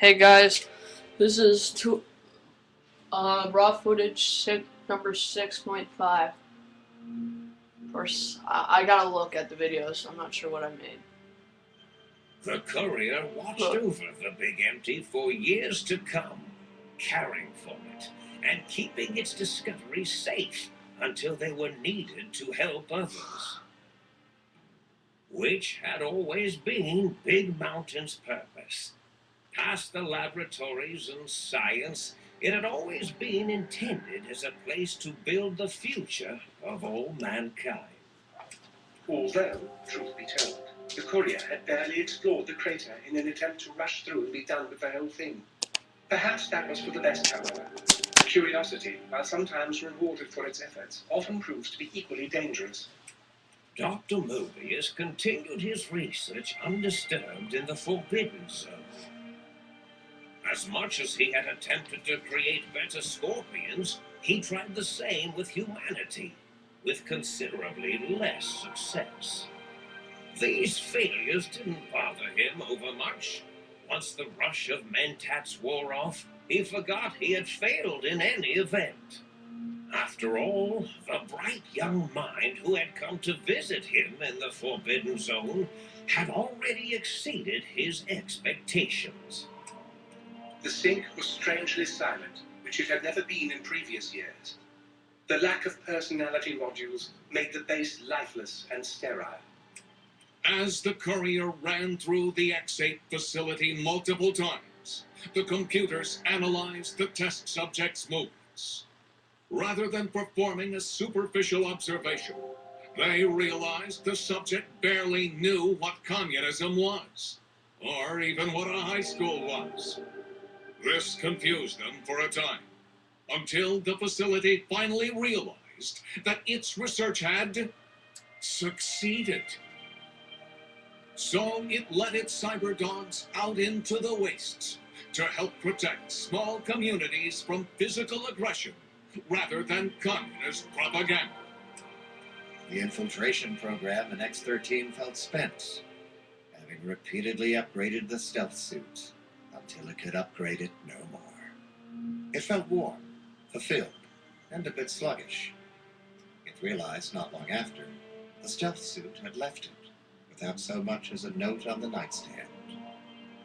Hey guys, this is raw footage number 6.5. I gotta look at the videos. I'm not sure what I made. The courier watched over the Big Empty for years to come, caring for it and keeping its discoveries safe until they were needed to help others. Which had always been Big Mountain's purpose. Past the laboratories and science, it had always been intended as a place to build the future of all mankind. Although, truth be told, the courier had barely explored the crater in an attempt to rush through and be done with the whole thing. Perhaps that was for the best, however. Curiosity, while sometimes rewarded for its efforts, often proves to be equally dangerous. Dr. Mobius continued his research undisturbed in the Forbidden Zone. As much as he had attempted to create better scorpions, he tried the same with humanity, with considerably less success. These failures didn't bother him overmuch. Once the rush of mentats wore off, he forgot he had failed in any event. After all, the bright young mind who had come to visit him in the Forbidden Zone had already exceeded his expectations. The sink was strangely silent, which it had never been in previous years. The lack of personality modules made the base lifeless and sterile. As the courier ran through the X8 facility multiple times, the computers analyzed the test subject's movements. Rather than performing a superficial observation, they realized the subject barely knew what communism was, or even what a high school was. This confused them for a time, until the facility finally realized that its research had succeeded. So it let its cyber dogs out into the wastes to help protect small communities from physical aggression rather than communist propaganda. The infiltration program in X-13 felt spent, having repeatedly upgraded the stealth suit until it could upgrade it no more. It felt warm, fulfilled, and a bit sluggish. It realized not long after the stealth suit had left it without so much as a note on the nightstand.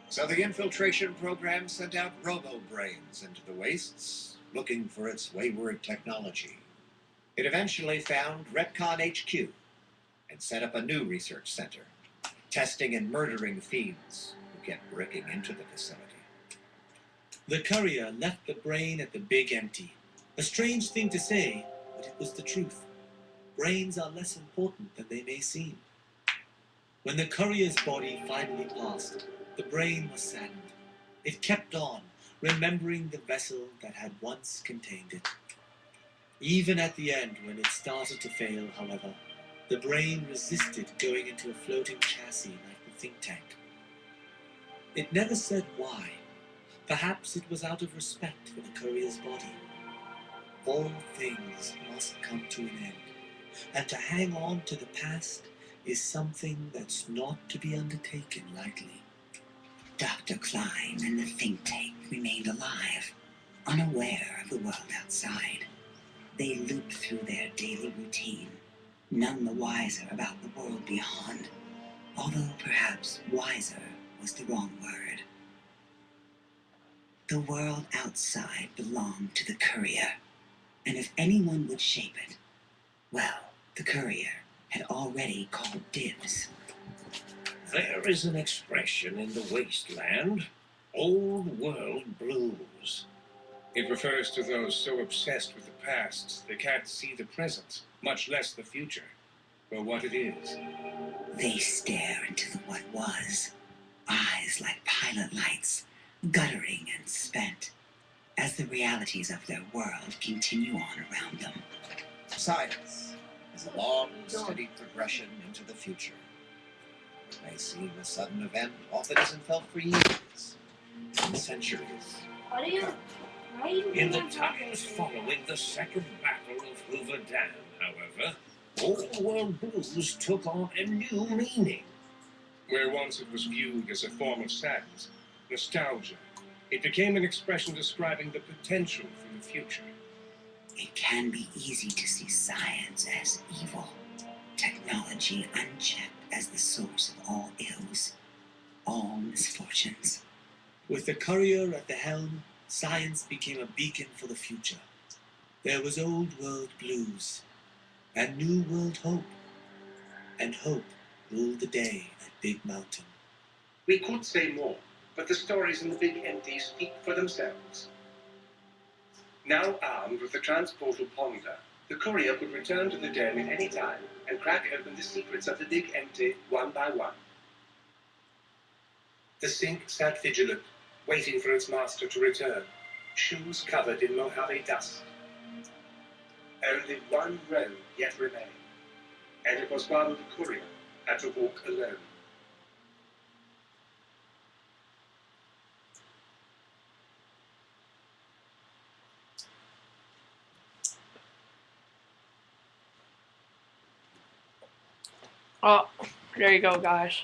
So the infiltration program sent out robo-brains into the wastes, looking for its wayward technology. It eventually found Retcon HQ and set up a new research center, testing and murdering fiends who kept breaking into the facility. The courier left the brain at the Big Empty. A strange thing to say, but it was the truth. Brains are less important than they may seem. When the courier's body finally passed, the brain was saddened. It kept on, remembering the vessel that had once contained it. Even at the end, when it started to fail, however, the brain resisted going into a floating chassis like the think tank. It never said why. Perhaps it was out of respect for the courier's body. All things must come to an end, and to hang on to the past is something that's not to be undertaken lightly. Dr. Klein and the think tank remained alive, unaware of the world outside. They looped through their daily routine, none the wiser about the world beyond, although perhaps wiser was the wrong word. The world outside belonged to the courier, and if anyone would shape it, well, the courier had already called dibs. There is an expression in the wasteland, old world blues. It refers to those so obsessed with the past they can't see the present, much less the future, or what it is. They stare into the what was, eyes like pilot lights, guttering and spent, as the realities of their world continue on around them. Science is a long, steady progression into the future. It may seem a sudden event, often isn't felt for years, and centuries. In the times following the Second Battle of Hoover Dam, however, old world blues took on a new meaning. Where once it was viewed as a form of sadness, nostalgia, It became an expression describing the potential for the future. It can be easy to see science as evil, technology unchecked as the source of all ills, all misfortunes. With the courier at the helm, science became a beacon for the future. There was old world blues and new world hope, and hope ruled the day at Big Mountain. We could say more, but the stories in the Big Empty speak for themselves. Now armed with the transportal ponder, the courier could return to the den at any time and crack open the secrets of the Big Empty one by one. The sink sat vigilant, waiting for its master to return, shoes covered in Mojave dust. Only one road yet remained, and it was one the courier had to walk alone. Oh, there you go, guys.